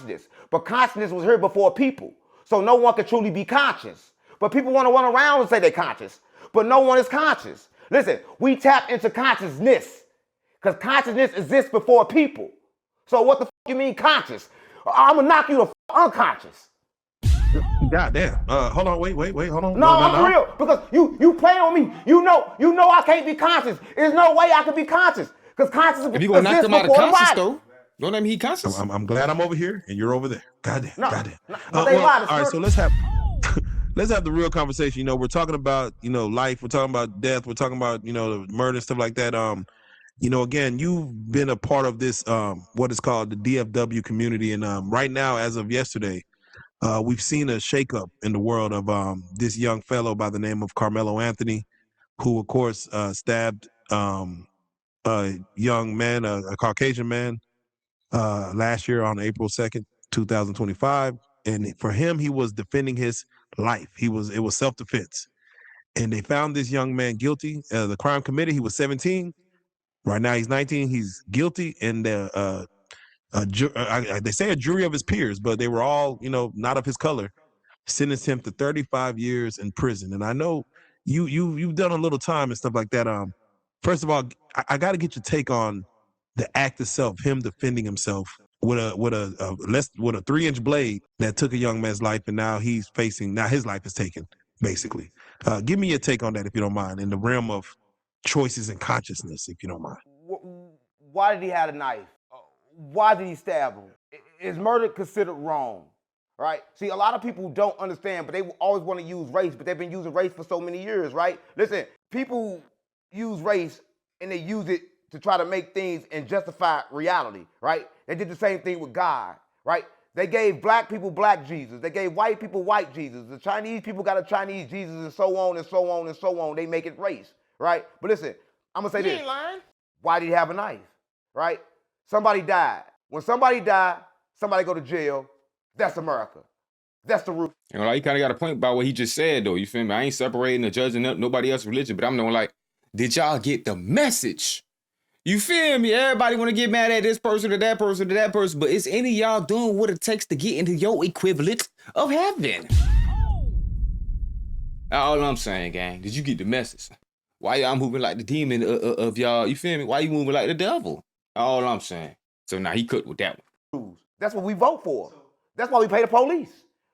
consciousness. But consciousness was here before people. So no one can truly be conscious. But people want to run around and say they're conscious. But no one is conscious. Listen, we tap into consciousness. Because consciousness exists before people. So what the you mean conscious? I'm going to knock you the unconscious. God damn. Hold on, wait, hold on. No, I'm real. Because you play on me. You know I can't be conscious. There's no way I can be conscious. Because conscious if you gonna knock him out of conscious though, don't let me he conscious. I'm glad I'm over here and you're over there. God damn. But they lie. All right, so let's have the real conversation. You know, we're talking about, life, we're talking about death, we're talking about, murder and stuff like that. Again, you've been a part of this what is called the DFW community, and right now, as of yesterday, we've seen a shakeup in the world of this young fellow by the name of Karmelo Anthony, who, of course, stabbed a young man, a Caucasian man, last year on April 2nd, 2025. And for him, he was defending his life. It was self-defense. And they found this young man guilty. The crime committed, he was 17. Right now, he's 19. He's guilty. And they say a jury of his peers, but they were all, not of his color, sentenced him to 35 years in prison. And I know you've done a little time and stuff like that. First of all, I got to get your take on the act itself, him defending himself with a 3-inch blade that took a young man's life, and now his life is taken, basically. Give me your take on that, if you don't mind, in the realm of choices and consciousness, if you don't mind. Why did he have a knife? Why did he stab him? Is murder considered wrong? Right? See, a lot of people don't understand, but they always want to use race, but they've been using race for so many years, right? Listen, people use race and they use it to try to make things and justify reality, right? They did the same thing with God, right? They gave black people black Jesus. They gave white people white Jesus. The Chinese people got a Chinese Jesus, and so on and so on and so on. They make it race, right? But listen, I'm going to say this. You ain't lying. Why did he have a knife, right? Somebody died. When somebody died, somebody go to jail. That's America. That's the root. You know, like, you kind of got a point about what he just said, though. You feel me? I ain't separating or judging nobody else's religion, but I'm knowing, like, did y'all get the message? You feel me? Everybody want to get mad at this person or that person or that person, but is any of y'all doing what it takes to get into your equivalent of heaven? All I'm saying, gang, did you get the message? Why y'all moving like the demon of y'all? You feel me? Why you moving like the devil? All I'm saying. So now he cooked with that one. That's what we vote for. That's why we pay the police.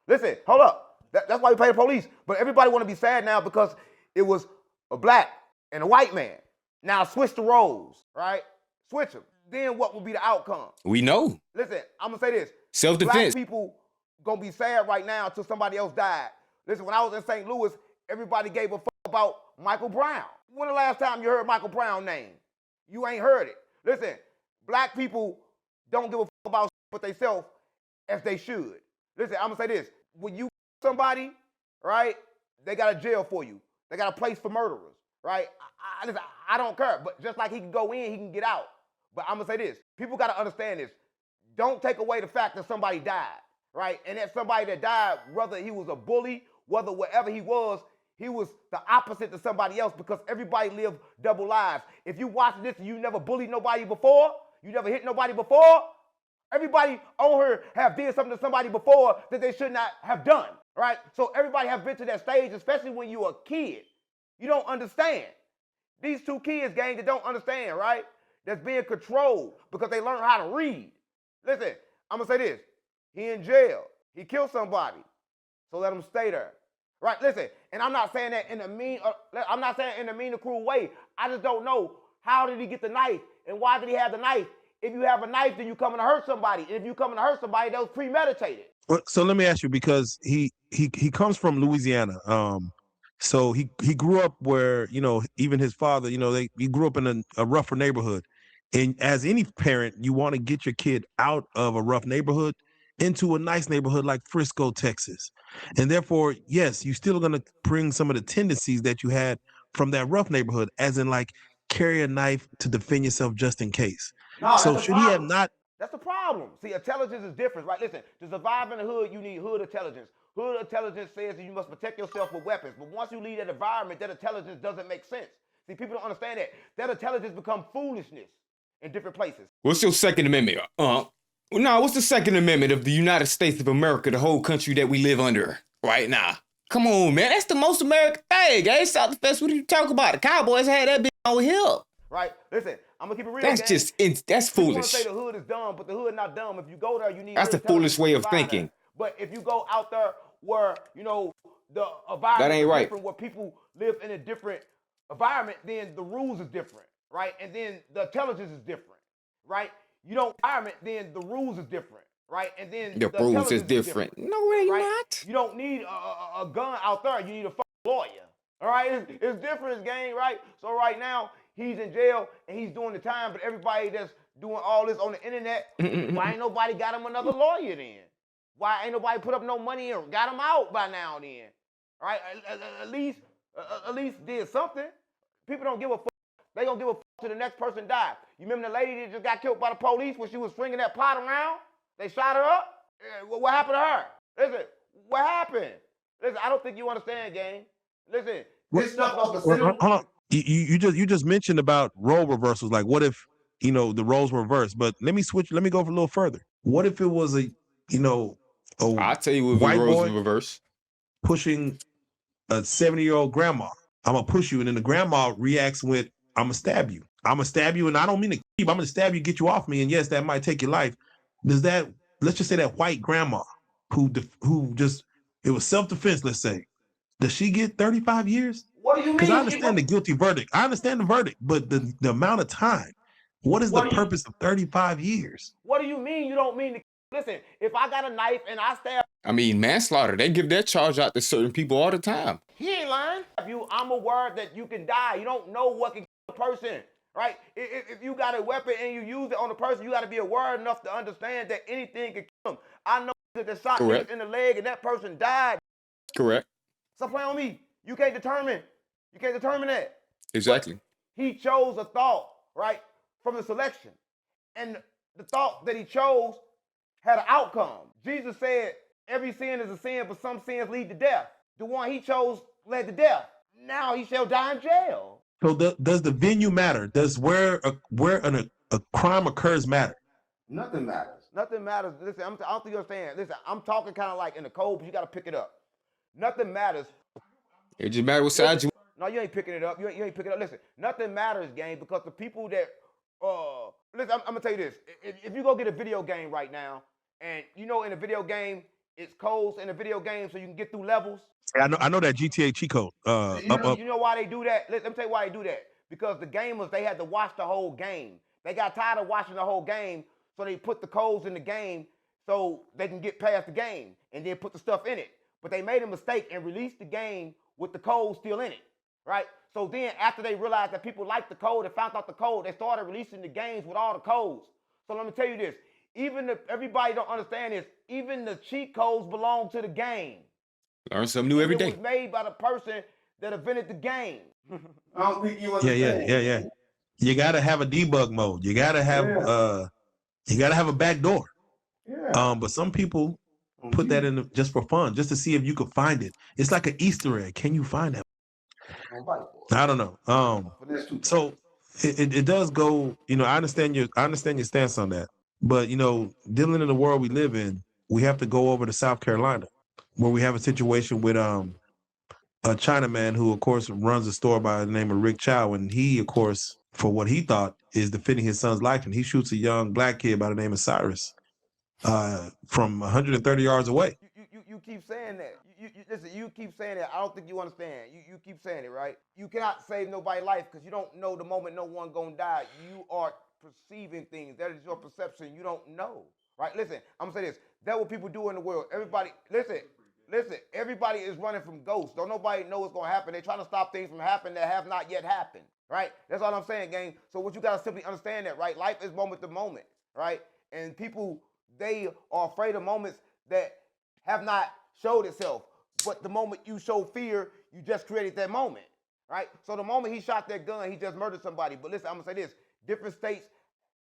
Listen, hold up. That's why we pay the police. But everybody want to be sad now because it was a black and a white man. Now switch the roles, right? Switch them. Then what will be the outcome? We know. Listen, I'm going to say this. Self-defense. Black people going to be sad right now until somebody else died. Listen, when I was in St. Louis, everybody gave a fuck about Michael Brown. When the last time you heard Michael Brown's name? You ain't heard it. Listen, black people don't give a fuck about what they self as they should. Listen, I'm going to say this. When you somebody, right, they got a jail for you. They got a place for murderers, right? I don't care. But just like he can go in, he can get out. But I'm going to say this. People got to understand this. Don't take away the fact that somebody died, right? And that somebody that died, whether he was a bully, whether whatever he was the opposite to somebody else because everybody lived double lives. If you watch this and you never bullied nobody before, you never hit nobody before, everybody on here have did something to somebody before that they should not have done, right? So everybody have been to that stage, especially when you're a kid. You don't understand. These two kids, gang, that don't understand, right? That's being controlled because they learn how to read. Listen, I'm going to say this. He in jail. He killed somebody. So let him stay there. Right, listen, and I'm not saying that in a mean or cruel way. I just don't know how did he get the knife and why did he have the knife? If you have a knife, then you coming to hurt somebody. And if you coming to hurt somebody, that was premeditated. Well, so let me ask you, because he comes from Louisiana. So he grew up where, even his father, he grew up in a rougher neighborhood. And as any parent, you want to get your kid out of a rough neighborhood into a nice neighborhood like Frisco, Texas. And therefore, yes, you're still going to bring some of the tendencies that you had from that rough neighborhood, as in like carry a knife to defend yourself just in case. No, so should he have not? That's the problem. See, intelligence is different, right? Listen, to survive in the hood, you need hood intelligence. Hood intelligence says that you must protect yourself with weapons. But once you leave that environment, that intelligence doesn't make sense. See, people don't understand that. That intelligence becomes foolishness in different places. What's your Second Amendment? No, what's the Second Amendment of the United States of America, the whole country that we live under right now? Come on, man. That's the most American thing, eh? South Fest, what are you talking about? The Cowboys had that bitch on here. Right? Listen, I'm gonna keep it real. That's gang. that's People want to say foolish. the hood is dumb, but the hood not dumb. If you go there, you need That's the good intelligence foolish way to of survive thinking. there. But if you go out there where, you know, the environment ain't is right. different, where people live in a different environment, then the rules is different, right? And then the intelligence is different, right? You don't environment, then the rules is different, right? And then The rules intelligence is different. No, they right? not. You don't need a gun out there. You need a fucking lawyer. All right, it's different, it's gang, right? So right now he's in jail and he's doing the time, but everybody that's doing all this on the internet, why ain't nobody got him another lawyer then? Why ain't nobody put up no money and got him out by now then? All right, at least did something. People don't give a fuck. They gonna give a fuck till the next person die. You remember the lady that just got killed by the police when she was swinging that pot around? They shot her up. What happened to her? Listen, what happened? Listen, I don't think you understand, gang. Listen, this stuff don't Hold on. You just mentioned about role reversals. Like, what if the roles were reversed? But let me switch. Let me go a little further. What if it was a I'll tell you what white roles boy in reverse. pushing a 70-year-old grandma? I'm gonna push you, and then the grandma reacts with, "I'm gonna stab you. I'm gonna stab you, and I don't mean to keep. I'm gonna stab you, get you off me, and yes, that might take your life." Does that? Let's just say that white grandma who just it was self-defense. Let's say, does she get 35 years? What do you mean? Because I understand the guilty verdict. I understand the verdict, but the amount of time. What is the purpose of 35 years? What do you mean you don't mean to? Listen, if I got a knife and I stab I mean, manslaughter. They give that charge out to certain people all the time. he ain't lying. You, I'm aware that you can die. You don't know what can kill a person, right? If you got a weapon and you use it on a person, you got to be aware enough to understand that anything can kill them. I know that the shot Correct. in the leg and that person died. Correct. Stop playing on me. You can't determine that. Exactly. He chose a thought, right, from the selection. And the thought that he chose had an outcome. Jesus said, every sin is a sin, but some sins lead to death. The one he chose led to death. Now he shall die in jail. So does the venue matter? Does where a crime occurs matter? Nothing matters. Nothing matters. Listen, I don't think you understand. Listen, I'm talking kind of like in the code, but you got to pick it up. Nothing matters. It just matters what side you. No, you ain't picking it up. You ain't picking it up. Listen, nothing matters, gang, because the people that, listen, I'm going to tell you this. If you go get a video game right now, and you know in a video game, it's codes in a video game so you can get through levels. I know that GTA cheat code. You know why they do that? Let me tell you why they do that. Because the gamers, they had to watch the whole game. They got tired of watching the whole game, so they put the codes in the game so they can get past the game and then put the stuff in it. But they made a mistake and released the game with the code still in it, right? So then after they realized that people liked the code and found out the code, they started releasing the games with all the codes. So let me tell you this. Even if everybody don't understand this, even the cheat codes belong to the game. Learn something new every day. It was made by the person that invented the game. I don't think you understand. Yeah. You gotta have a debug mode. You gotta have a back door. Yeah. But some people put that in just for fun, just to see if you could find it. It's like an Easter egg. Can you find that? I don't know. So it does go. I understand your stance on that. But dealing in the world we live in, we have to go over to South Carolina, where we have a situation with a Chinaman who, of course, runs a store by the name of Rick Chow, and he, of course, for what he thought is defending his son's life, and he shoots a young black kid by the name of Cyrus from 130 yards away. You keep saying that. Listen, you keep saying that. I don't think you understand. You keep saying it, right? You cannot save nobody's life because you don't know the moment no one gonna die. You are perceiving things. That is your perception. You don't know, right? Listen, I'm gonna say this. That's what people do in the world. Everybody, listen. Everybody is running from ghosts. Don't nobody know what's gonna happen. They're trying to stop things from happening that have not yet happened, right? That's all I'm saying, gang. So what you gotta simply understand that, right? Life is moment to moment, right? And people, they are afraid of moments that have not showed itself. But the moment you show fear, you just created that moment, right? So the moment he shot that gun, he just murdered somebody. But listen, I'm gonna say this. Different states,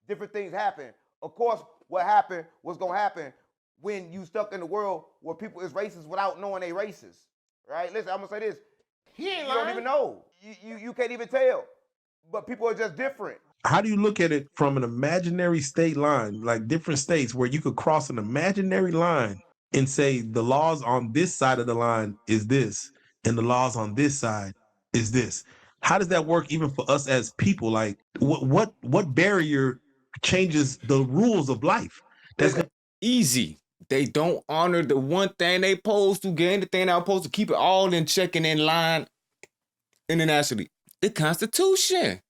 different things happen. Of course, what happened was gonna happen when you stuck in the world where people is racist without knowing they racist, right? Listen, I'm gonna say this. You don't even know. You can't even tell. But people are just different. how do you look at it from an imaginary state line, like different states where you could cross an imaginary line and say the laws on this side of the line is this, and the laws on this side is this? How does that work even for us as people? Like what barrier changes the rules of life? That's Listen, Easy. They don't honor the one thing they supposed to gain, the thing they're supposed to keep it all in check and in line internationally. The Constitution.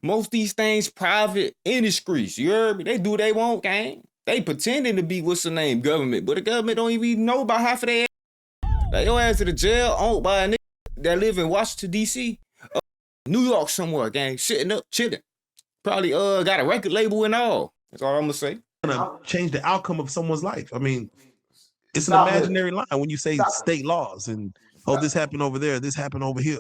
Most of these things private industries. You heard me? They do what they want, gang. They pretending to be what's the name government, but the government don't even know about half of their. Like your ass to the jail owned by a nigga that live in Washington D.C., New York somewhere, gang, sitting up chilling. Probably got a record label and all. That's all I'm gonna say. gonna change the outcome of someone's life. I mean, it's an stop imaginary line when you say Stop. state laws and this happened over there, this happened over here.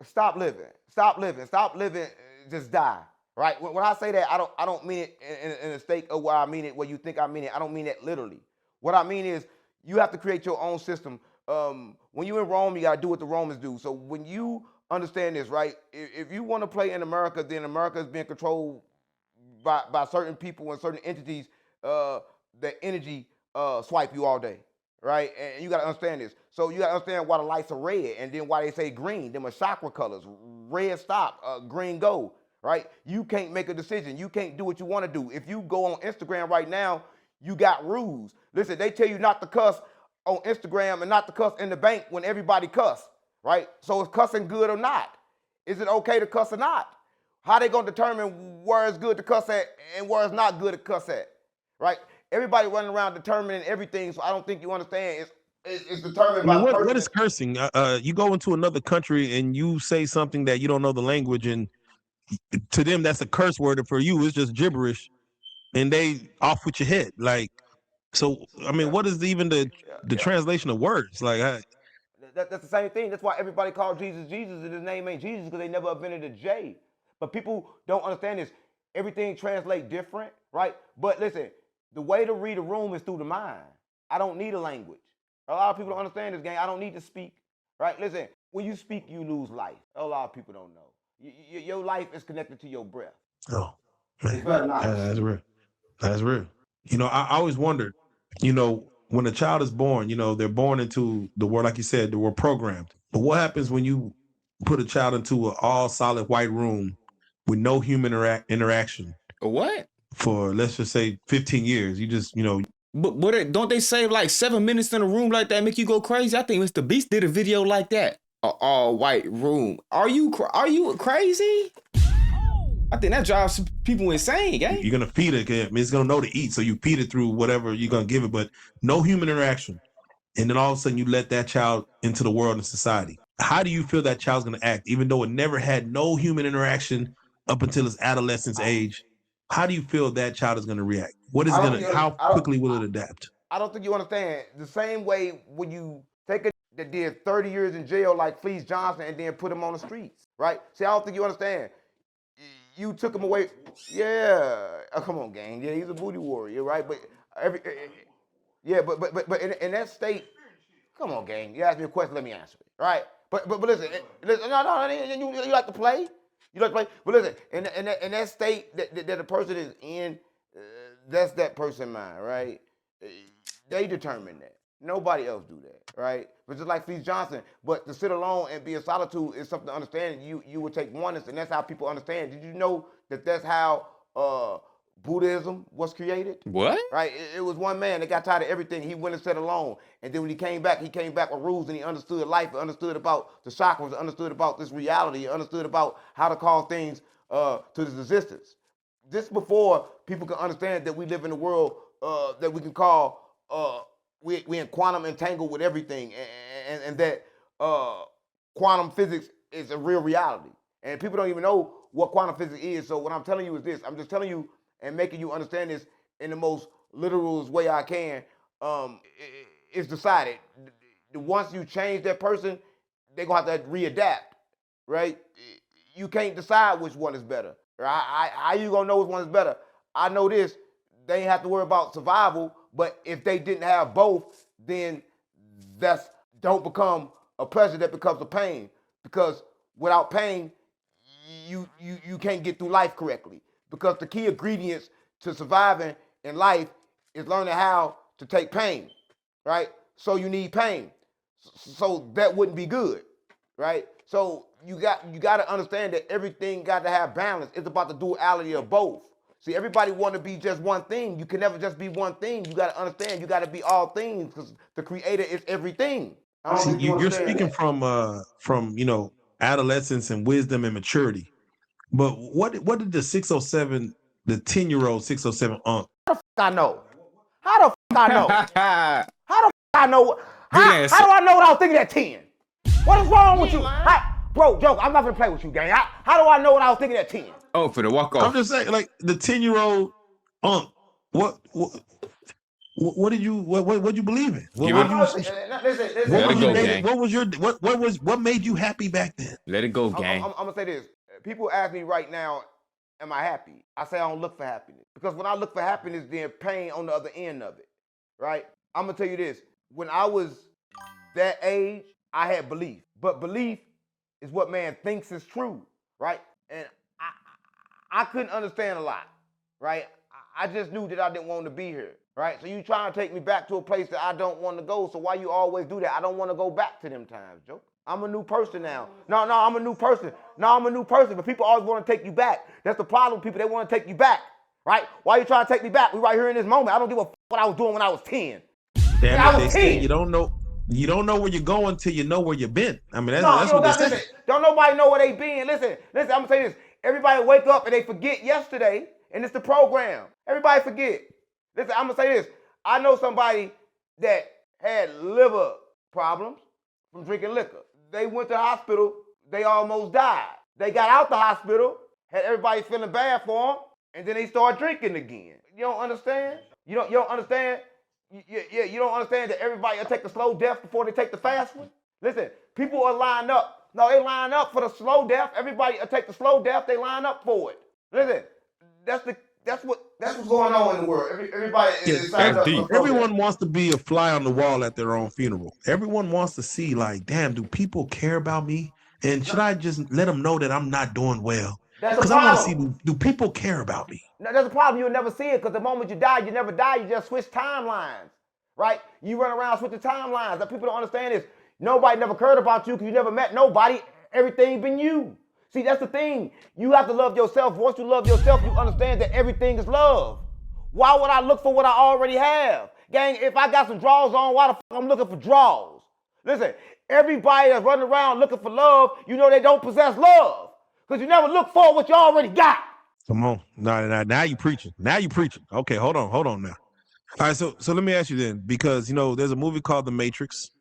Stop living. Stop living. Stop living. Just die. Right? When I say that, I don't mean it in a state of where I mean it, where you think I mean it. I don't mean that literally. What I mean is you have to create your own system. When you're in Rome, you gotta do what the Romans do. So when you understand this, right? If you want to play in America, then America is being controlled by certain people and certain entities that energy swipe you all day, right? And you got to understand this. So you got to understand why the lights are red and then why they say green. Them are chakra colors. Red stop, green go, right? You can't make a decision. You can't do what you want to do. If you go on Instagram right now, you got rules. Listen, they tell you not to cuss on Instagram and not to cuss in the bank when everybody cuss, right? So is cussing good or not? Is it okay to cuss or not? How they gonna determine where it's good to cuss at and where it's not good to cuss at, right? Everybody running around determining everything, so I don't think you understand. It's determined by the person. What is cursing? You go into another country and you say something that you don't know the language, and to them that's a curse word, and for you it's just gibberish, and they off with your head. Like, so I mean, what is even the translation of words? Like, that's the same thing. That's why everybody calls Jesus Jesus, and his name ain't Jesus because they never invented a J. But people don't understand this. Everything translates different, right? But listen, the way to read a room is through the mind. I don't need a language. A lot of people don't understand this, gang. I don't need to speak, right? Listen, when you speak, you lose life. A lot of people don't know. Your life is connected to your breath. oh, man. That's real. That's real. You know, I always wondered, you know, when a child is born, you know, they're born into the world, like you said, they were programmed. But what happens when you put a child into an all solid white room with no human interaction What? for, let's just say, 15 years? You just, you know. But don't they say like 7 minutes in a room like that make you go crazy? I think Mr. Beast did a video like that. An all white room. Are you crazy? I think that drives people insane, gang. You're gonna feed it. I mean, it's gonna know to eat, so you feed it through whatever you're gonna give it, but no human interaction. And then all of a sudden, you let that child into the world and society. How do you feel that child's gonna act, even though it never had no human interaction up until its adolescence age? How do you feel that child is gonna react? What is how quickly will it adapt? I don't think you understand. The same way when you take a that did 30 years in jail like Fleece Johnson and then put him on the streets, right? See, I don't think you understand. You took him away. Yeah. Oh, come on, gang. Yeah, he's a booty warrior, right? But but in that state, come on, gang. You asked me a question, let me answer it, right? But listen, no, you like to play. You like to play. But listen, in that state that the person is in, that's that person's mind, right? They determine that. Nobody else do that, right? But just like Fleece Johnson, but to sit alone and be in solitude is something to understand. You would take oneness, and that's how people understand. Did you know that that's how Buddhism was created? What? Right? It was one man that got tired of everything. He went and sat alone, and then when he came back with rules, and he understood life, and understood about the chakras, understood about this reality, understood about how to call things to this existence. This before people can understand that we live in a world that we can call we in quantum entangled with everything, and that quantum physics is a real reality. And people don't even know what quantum physics is. So what I'm telling you is this. I'm just telling you and making you understand this in the most literal way I can. It's decided. Once you change that person, they're going to have to readapt, right? You can't decide which one is better. How you going to know which one is better? I know this. They ain't have to worry about survival. But if they didn't have both, then that's don't become a pleasure, that becomes a pain. Because without pain, you can't get through life correctly. because the key ingredients to surviving in life is learning how to take pain, right? So you need pain. So that wouldn't be good, right? So you got to understand that everything got to have balance. It's about the duality of both. See, everybody want to be just one thing. You can never just be one thing. You got to understand. You got to be all things because the Creator is everything. See, you're speaking from adolescence and wisdom and maturity. But what did the 607, the 10-year-old 607 How the fuck I know? How the fuck I know? How the fuck I know? How do I know what I was thinking at 10? What is wrong with you? Bro, joke, I'm not gonna play with you, gang. How do I know what I was thinking at 10? Oh, for the walk off. I'm just saying, like the 10-year-old what did you believe in? What made you happy back then? Let it go, gang. I'm gonna say this. People ask me right now, am I happy? I say I don't look for happiness. Because when I look for happiness, then pain on the other end of it, right? I'm gonna tell you this. When I was that age, I had belief. But belief is what man thinks is true, right? And I couldn't understand a lot, right? I just knew that I didn't want to be here, right? So you trying to take me back to a place that I don't want to go, so why you always do that? I don't want to go back to them times, Joe. I'm a new person now. No, I'm a new person. But people always want to take you back. That's the problem with people. They want to take you back, right? Why you trying to take me back? We right here in this moment. I don't give a fuck what I was doing when I was 10. Damn, they say you don't know where you're going till you know where you've been. I mean, that's what they say. Listen, don't nobody know where they been. Listen, I'm gonna say this. Everybody wake up and they forget yesterday, and it's the program. Everybody forget. Listen, I'm gonna say this. I know somebody that had liver problems from drinking liquor. They went to the hospital, they almost died. They got out the hospital, had everybody feeling bad for them, and then they started drinking again. You don't understand? You don't understand? You don't understand that everybody will take the slow death before they take the fast one? Listen, people are lined up. No, they line up for the slow death. Everybody will take the slow death, they line up for it. Listen, that's what's going on in the world. Everybody is signed up. Everyone wants to be a fly on the wall at their own funeral. Everyone wants to see, like, damn, do people care about me? And should I just let them know that I'm not doing well? Because I want to see, do people care about me? No, there's a problem. You'll never see it because the moment you die, you never die. You just switch timelines, right? You run around switching timelines. That people don't understand is nobody never cared about you because you never met nobody. Everything been you. See, that's the thing. You have to love yourself. Once you love yourself, you understand that everything is love. Why would I look for what I already have? Gang, if I got some drawers on, why the fuck I'm looking for drawers? Listen, everybody that's running around looking for love, you know they don't possess love. Because you never look for what you already got. Come on. Now you preaching. Okay, hold on now. All right, so let me ask you then, because, there's a movie called The Matrix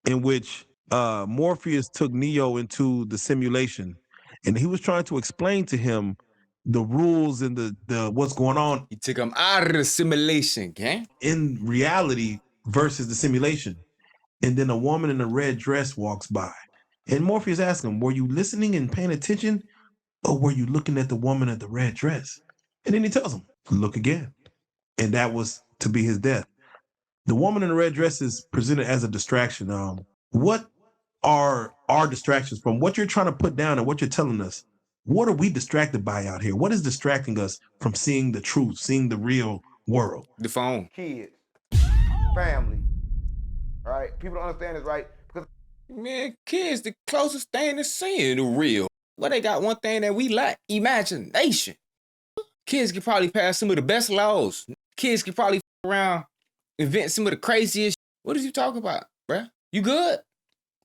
in which Morpheus took Neo into the simulation, and he was trying to explain to him the rules and the what's going on. He took him out of the simulation, gang. In reality versus the simulation. And then a woman in a red dress walks by. And Morpheus asks him, were you listening and paying attention, or were you looking at the woman in the red dress? And then he tells him, look again. And that was to be his death. The woman in the red dress is presented as a distraction. What are our distractions from what you're trying to put down and what you're telling us? What are we distracted by out here? What is distracting us from seeing the truth, seeing the real world? The phone. Kids, family, right? People don't understand this, right? Because man, kids, the closest thing to seeing the real. Well, they got one thing that we lack: imagination. Kids can probably pass some of the best laws. Kids can probably around, invent some of the craziest. What is you talking about, bruh? You good?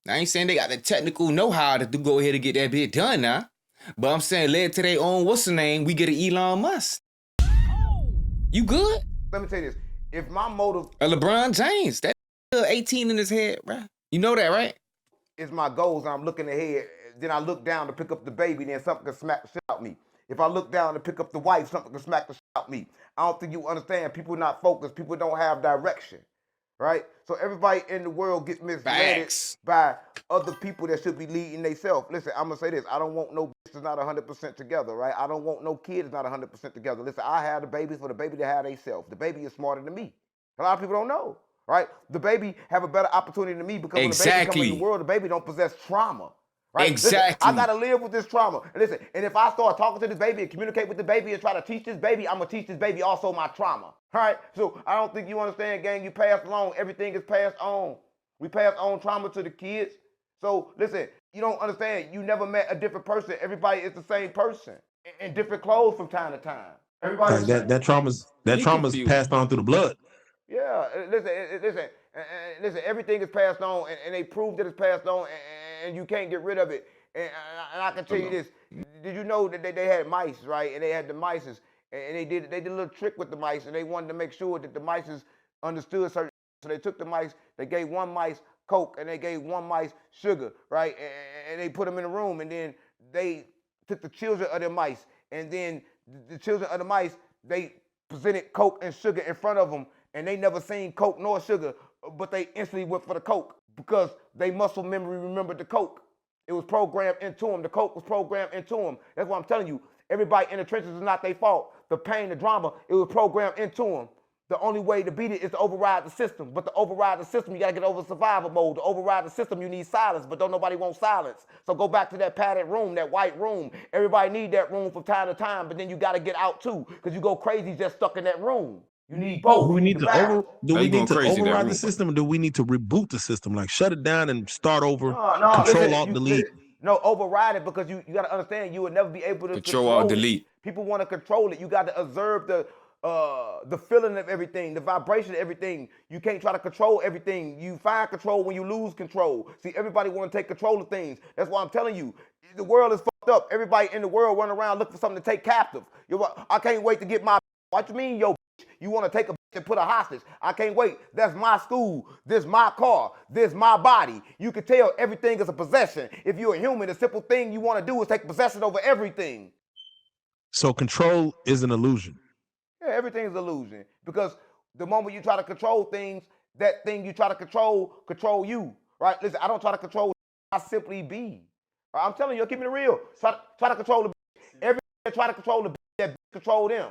I ain't saying they got the technical know-how to go ahead and get that bit done now. But I'm saying led to their own, what's the name? We get an Elon Musk. You good? Let me tell you this. If my motive... LeBron James, that 18 in his head, bruh. You know that, right? It's my goals and I'm looking ahead. Then I look down to pick up the baby, then something can smack the shit out me. If I look down to pick up the wife, something can smack the shit out me. I don't think you understand. People are not focused. People don't have direction, right? So everybody in the world gets misled by other people that should be leading themselves. Listen, I'm going to say this. I don't want no bitch that's not 100% together, right? I don't want no kid that's not 100% together. Listen, I have the baby for the baby to have themselves. The baby is smarter than me. A lot of people don't know, right? The baby have a better opportunity than me because when the baby comes in the world, the baby don't possess trauma. Right? Exactly. Listen, I gotta live with this trauma. And listen, and if I start talking to this baby and communicate with the baby and try to teach this baby, I'm gonna teach this baby also my trauma. All right? So I don't think you understand, gang. You pass along. Everything is passed on. We pass on trauma to the kids. So listen, you don't understand. You never met a different person. Everybody is the same person in different clothes from time to time. Everybody's Like that trauma's passed on through the blood. Yeah, listen. Everything is passed on, and they prove that it's passed on, and you can't get rid of it. And I can tell you this: did you know that they had mice, right? And they had the mice, and they did a little trick with the mice, and they wanted to make sure that the mice understood certain. So they took the mice, they gave one mice Coke, and they gave one mice sugar, right? And they put them in a room, and then they took the children of the mice, and then the children of the mice, they presented Coke and sugar in front of them, and they never seen Coke nor sugar, but they instantly went for the Coke because they muscle memory remembered the Coke. It was programmed into them. The Coke was programmed into them. That's what I'm telling you. Everybody in the trenches is not their fault. The pain, the drama, it was programmed into them. The only way to beat it is to override the system. But to override the system, you got to get over survival mode. To override the system, you need silence, but don't nobody want silence. So go back to that padded room, that white room. Everybody need that room from time to time, but then you got to get out too, because you go crazy just stuck in that room. You need both. Do we need to override the system, or do we need to reboot the system, like shut it down and start over? Control Alt Delete. No, override it, because you got to understand, you will never be able to control Alt Delete. People want to control it. You got to observe the feeling of everything, the vibration of everything. You can't try to control everything. You find control when you lose control. See, everybody want to take control of things. That's why I'm telling you, the world is fucked up. Everybody in the world running around looking for something to take captive. I can't wait to get my. What you mean, yo? You want to take a and put a hostage? I can't wait. That's my school. This my car. This my body. You can tell everything is a possession. If you're a human, the simple thing you want to do is take possession over everything. So control is an illusion. Yeah, everything is illusion, because the moment you try to control things, that thing you try to control you, right? Listen, I don't try to control. I simply be. Right? I'm telling you, keep it real. Try to control the. Everybody try to control the. That control them.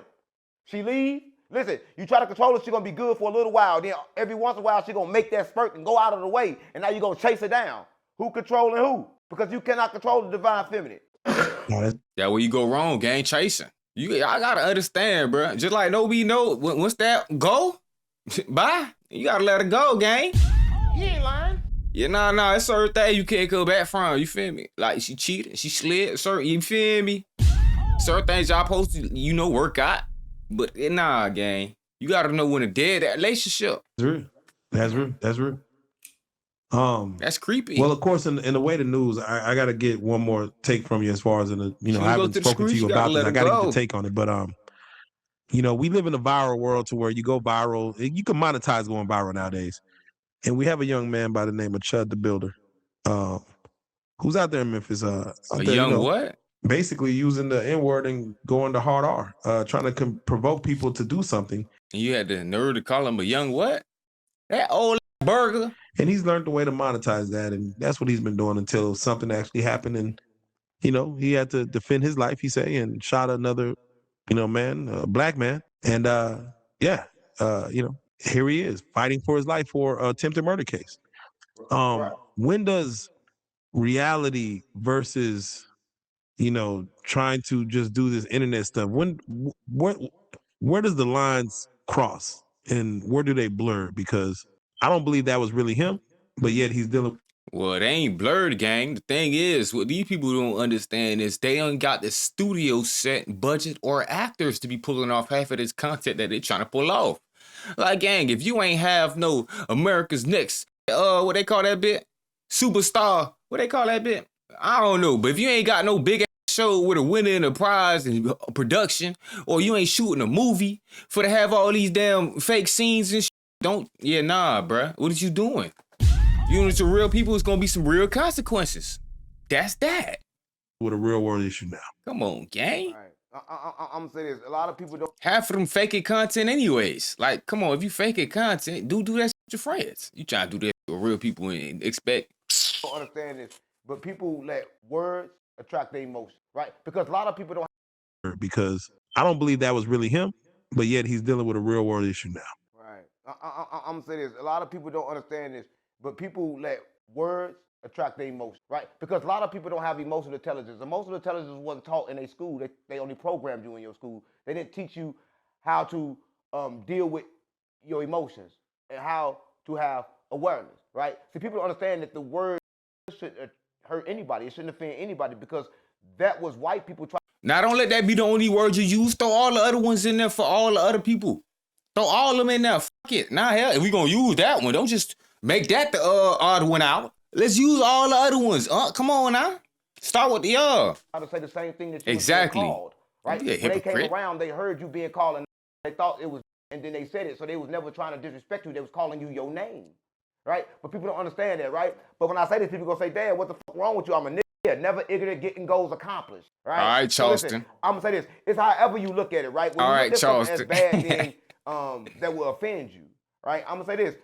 She leave. Listen, you try to control her, she's gonna be good for a little while. Then every once in a while, she's gonna make that spurt and go out of the way, and now you're gonna chase her down. Who controlling who? Because you cannot control the divine feminine. That where you go wrong, gang, chasing. I gotta understand, bro. Just like nobody know, once that go, bye. You gotta let her go, gang. You ain't lying. Yeah, nah, it's certain things you can't come back from. You feel me? Like she cheated, she slid, certain. You feel me? Certain things y'all supposed to, work out. But nah, gang. You gotta know when to dead that relationship. That's real. That's creepy. Well, of course, in the way the news, I gotta get one more take from you as far as I haven't spoken to you about this. I gotta get the take on it. But we live in a viral world to where you go viral. You can monetize going viral nowadays. And we have a young man by the name of Chud the Builder, who's out there in Memphis. What? Basically using the N-word and going to hard R, trying to provoke people to do something. And you had the nerve to call him a young what? That old burger. And he's learned the way to monetize that, and that's what he's been doing until something actually happened. And he had to defend his life, he say, and shot another, man, a black man. And here he is fighting for his life for attempted murder case. When does reality versus trying to just do this internet stuff, where does the lines cross and where do they blur? Because I don't believe that was really him, but yet he's dealing. Well, they ain't blurred, gang. The thing is, what these people don't understand is they ain't got the studio set, budget, or actors to be pulling off half of this content that they trying to pull off. Like, gang, if you ain't have no America's Next, what they call that bit? Superstar. What they call that bit? I don't know. But if you ain't got no big show with a winner and a prize and production, or you ain't shooting a movie for to have all these damn fake scenes and bruh. What are you doing? You know, to real people, it's gonna be some real consequences. That's that. With a real world issue now. Come on, gang. All right. I'm gonna say this. A lot of people don't. Half of them faking content anyways. Like, come on, if you faking content, do that with your friends. You trying to do that with real people and expect. I don't understand this, but people let words attract their emotions, right? Because a lot of people don't. Because I don't believe that was really him, but yet he's dealing with a real world issue now. Right. I'm gonna say this. A lot of people don't understand this, but people let words attract their emotion, right? Because a lot of people don't have emotional intelligence. Emotional intelligence wasn't taught in a school. They only programmed you in your school. They didn't teach you how to deal with your emotions and how to have awareness, right? See, people don't understand that the word shouldn't hurt anybody. It shouldn't offend anybody because that was white people trying. Now, don't let that be the only word you use. Throw all the other ones in there for all the other people. Throw all of them in there. Fuck it. Now, hell, if we gonna use that one, don't just make that the odd one out. Let's use all the other ones. Come on now. Start with the Trying to say the same thing that you exactly. were called, right? When they came around, they heard you being called, and they thought it was, and then they said it, so they was never trying to disrespect you. They was calling you your name, right? But people don't understand that, right? But when I say this, people gonna say, "Dad, what the fuck wrong with you? I'm a nigga. Never ignorant, getting goals accomplished." Right? All right, Charleston. So listen, I'm gonna say this. It's however you look at it, right? When all you right, look at Charleston. something as bad, then that will offend you, right? I'm gonna say this.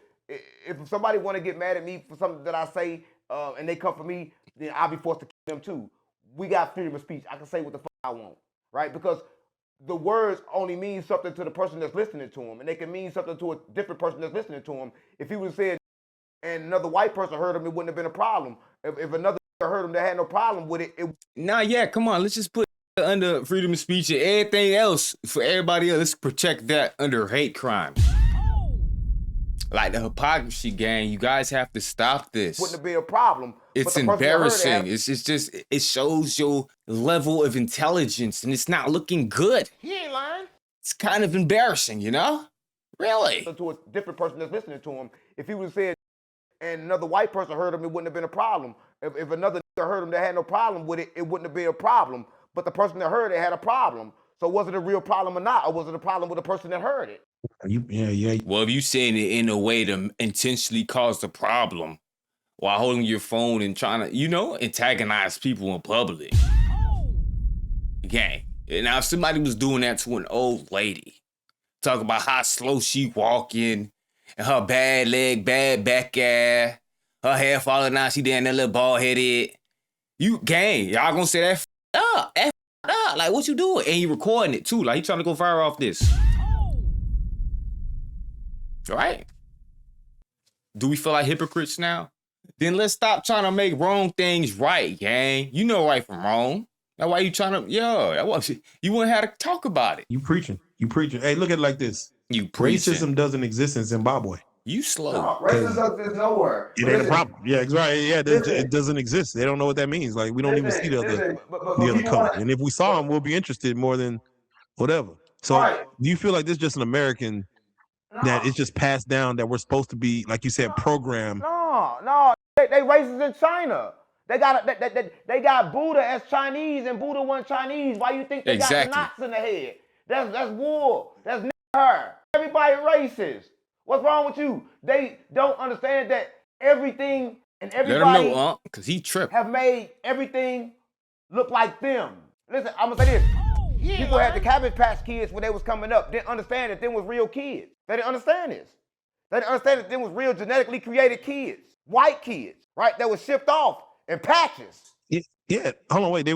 If somebody want to get mad at me for something that I say, and they come for me, then I'll be forced to kill them too. We got freedom of speech. I can say what the fuck I want, right? Because the words only mean something to the person that's listening to them, and they can mean something to a different person that's listening to them. If he would have said, and another white person heard him, it wouldn't have been a problem. If another heard him that had no problem with it, Nah, yeah, come on. Let's just put under freedom of speech and everything else for everybody else. Let's protect that under hate crime. Like the hypocrisy, gang. You guys have to stop this. Wouldn't have been a problem. It's embarrassing. It's just, it shows your level of intelligence, and it's not looking good. He ain't lying. It's kind of embarrassing, you know? Really? To a different person that's listening to him. If he would have said, and another white person heard him, it wouldn't have been a problem. If another heard him that had no problem with it, it wouldn't have been a problem. But the person that heard it had a problem. So was it a real problem or not? Or was it a problem with the person that heard it? Yeah. Well, if you saying it in a way to intentionally cause the problem while holding your phone and trying to, antagonize people in public. Gang. Now, if somebody was doing that to an old lady, talk about how slow she walking, and her bad leg, bad back ass, her hair falling out, she damn that little bald headed. You gang, y'all gonna say that up, up. Like, what you doing? And he recording it too. Like, he trying to go viral off this. Right? Do we feel like hypocrites now? Then let's stop trying to make wrong things right, gang. You know right from wrong. That's why you trying to, you wouldn't have to talk about it. You preaching. Hey, look at it like this. Racism doesn't exist in Zimbabwe. You slow. No, racism doesn't exist nowhere. It ain't a problem. Yeah, exactly. Yeah, it doesn't exist. They don't know what that means. Like, we don't even see the other color. And if we saw them, we'll be interested more than whatever. So do you feel like this is just an American that it's just passed down, that we're supposed to be, like you said, programmed? No. They racist in China. They got Buddha as Chinese, and Buddha wasn't Chinese. Why you think they got the knots in the head? That's wool. That's her. Everybody racist. What's wrong with you? They don't understand that everything and everybody let him know, because he tripped. Have made everything look like them. Listen, I'm gonna say this. People had the Cabbage Patch Kids when they was coming up. Didn't understand that them was real kids. They didn't understand this. They didn't understand that them was real genetically created kids. White kids, right? That was shipped off in patches. Yeah. Hold on, wait. They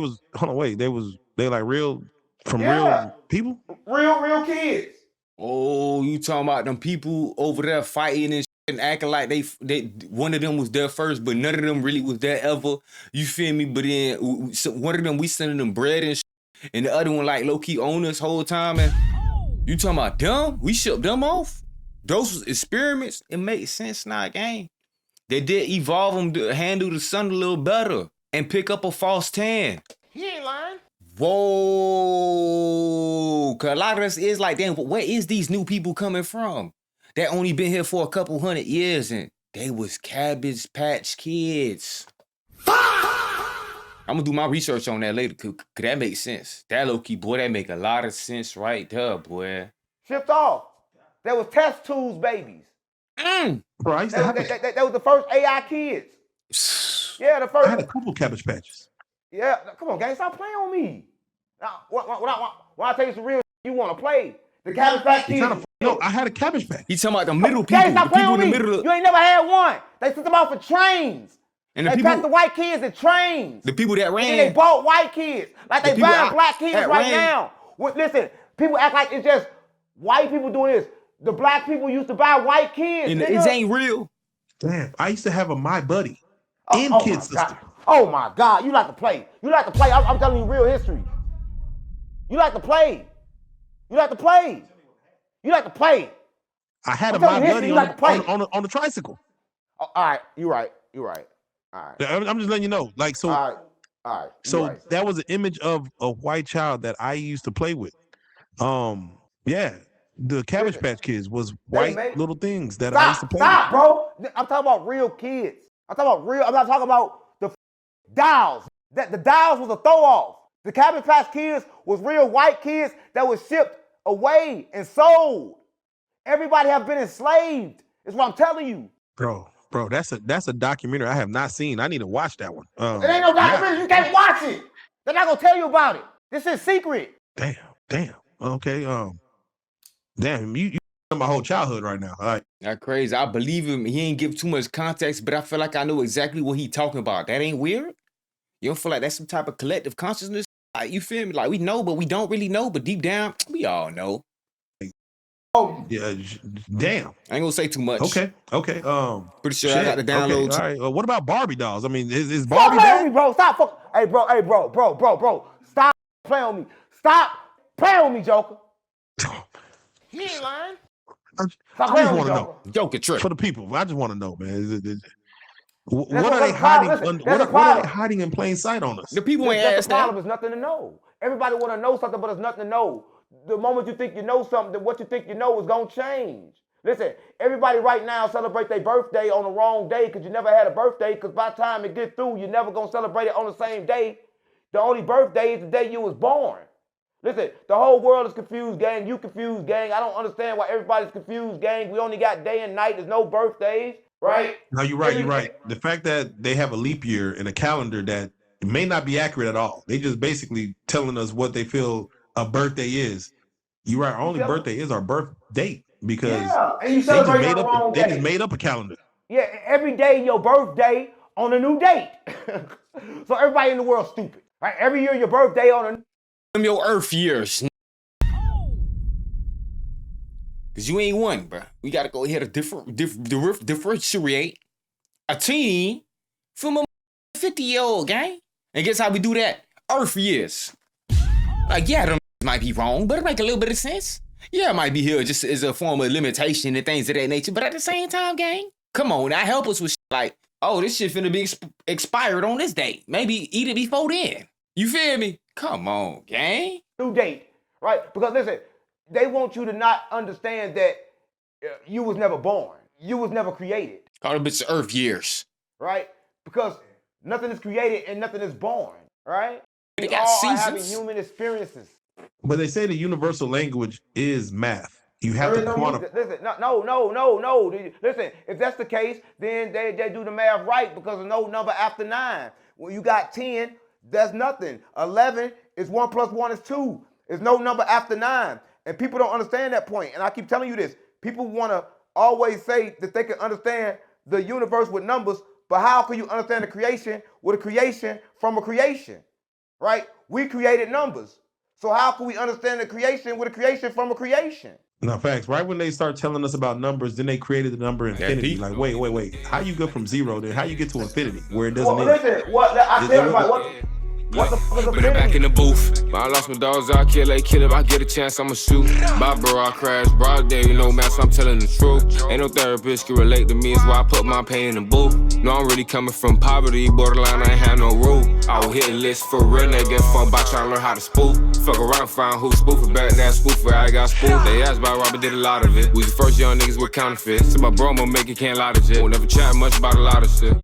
like real, from real people? Real kids. Oh, you talking about them people over there fighting and acting like they one of them was there first, but none of them really was there ever. You feel me? But then one of them, we sending them bread and and the other one like low-key owned us whole time. And you talking about them? We shipped them off? Those was experiments. It makes sense now, gang. They did evolve them to handle the sun a little better and pick up a false tan. He ain't lying. Whoa, cause a lot of us is like, damn, but where is these new people coming from? That only been here for a couple 100 years and they was Cabbage Patch Kids. I'm gonna do my research on that later, cause that makes sense. That low-key, boy, that make a lot of sense right there, boy. Shipped off. There was test tubes babies. Bro, I used to have that was the first AI kids. Yeah, the first. I had a couple Cabbage Patches. Yeah, come on, gang, stop playing on me. Now, when I tell you some real, you want to play the Cabbage Patch Kids. No, I had a Cabbage Patch. He talking about the middle people. Gang, stop playing on me. Middle. You ain't never had one. They sent them out for trains. And they passed the white kids in trains. The people that ran. And they bought white kids like they buying black kids right now. Listen, people act like it's just white people doing this. The black people used to buy white kids. And it ain't real. Damn, I used to have a My Buddy. in oh Kid my Sister. God. Oh my God, you like to play. You like to play. I'm telling you real history. You like to play. You like to play. You like to play. I had I'm a telling My you Buddy history, you like to play. on the tricycle. Oh, all right, you're right. You're right. All right. I'm just letting you know. Like, so, All right. All right. You're so right. that was an image of a white child that I used to play with. Yeah, the Cabbage Listen, Patch Kids was they white make little things that I used to play with. Stop, bro. I'm talking about real kids. I'm not talking about the dolls. That the dolls was a throw off. The Cabbage Patch Kids was real white kids that was shipped away and sold. Everybody have been enslaved. Is what I'm telling you. Bro, that's a documentary I have not seen. I need to watch that one. It ain't no documentary. You can't watch it. They're not gonna tell you about it. This is secret. Damn. Okay. Damn. You my whole childhood right now. All right. That's crazy. I believe him. He ain't give too much context, but I feel like I know exactly what he talking about. That ain't weird. You don't feel like that's some type of collective consciousness? Like, you feel me? Like, we know, but we don't really know. But deep down, we all know. Yeah. Damn. I ain't gonna say too much. Okay. Pretty sure I got the download. Okay, all right. What about Barbie dolls? I mean, is Stop Barbie playing with bad? me, bro. Stop. Hey, bro. Stop playing with me. Stop playing with me, Joker. He ain't lying. I Stop just playing with want me, to Joker. know. Joker trip. For the people, I just want to know, man. What That's are they the problem. hiding? Listen, that's the What are they problem. hiding in plain sight on us? The people ain't That's asked the problem. that. Is nothing to know. Everybody want to know something, but there's nothing to know. The moment you think you know something, then what you think you know is gonna change. Listen, everybody right now celebrate their birthday on the wrong day because you never had a birthday. Because by the time it gets through, you're never gonna celebrate it on the same day. The only birthday is the day you was born. Listen, the whole world is confused, gang. You confused, gang. I don't understand why everybody's confused, gang. We only got day and night. There's no birthdays, right? No, you're right. You're right. The fact that they have a leap year in a calendar that may not be accurate at all. They just basically telling us what they feel a birthday is. You're right. Our only birthday is our birth date because and you celebrate they on the wrong just day. made up a calendar. Yeah, every day your birthday on a new date. So everybody in the world stupid, right? Every year your birthday on a Your Earth years. Cause you ain't one, bro. We gotta go ahead and differentiate a teen from a 50-year-old, gang. And guess how we do that? Earth years. Like, yeah, them might be wrong, but it make a little bit of sense. Yeah, it might be here just as a form of limitation and things of that nature, but at the same time, gang, come on, now help us with shit like, oh, this shit finna be expired on this date. Maybe eat it before then. You feel me? Come on, gang. new date, right? Because listen, they want you to not understand that you was never born. You was never created, Call them bitches Earth years. right? Because nothing is created and nothing is born, right? They We got all are having seasons. human experiences. But they say the universal language is math. You have to quantify. Listen, no. Listen, if that's the case, then they do the math right because there's no number after 9. When you got 10, that's nothing. 11 is 1 plus 1 is 2. There's no number after 9. And people don't understand that point. And I keep telling you this. People want to always say that they can understand the universe with numbers, but how can you understand the creation with a creation from a creation, right? We created numbers. So how can we understand the creation with a creation from a creation? No, facts. Right when they start telling us about numbers, then they created the number infinity. deep. Like, wait. How you go from 0 then? How you get to infinity where it doesn't Well, end? listen, I tell everybody, what the fuck is Put it back in infinity? the booth. I lost my dogs, I kill if I get a chance, I'ma shoot. Bye, bro, I crash. Broad day, you know, man, so I'm telling the truth. Ain't no therapist can relate to me, it's why I put my pain in the booth. No, I'm really coming from poverty, borderline, I ain't have no rule. I will hit a list for real, they get fucked by trying to learn how to spoof. Fuck around, find who spoofing back, that spoofer, I got spoofed. They asked about Robert, did a lot of it. We the first young niggas with counterfeits. So my bro, I'ma make it, can't lie to shit. Won't never chat much about a lot of shit.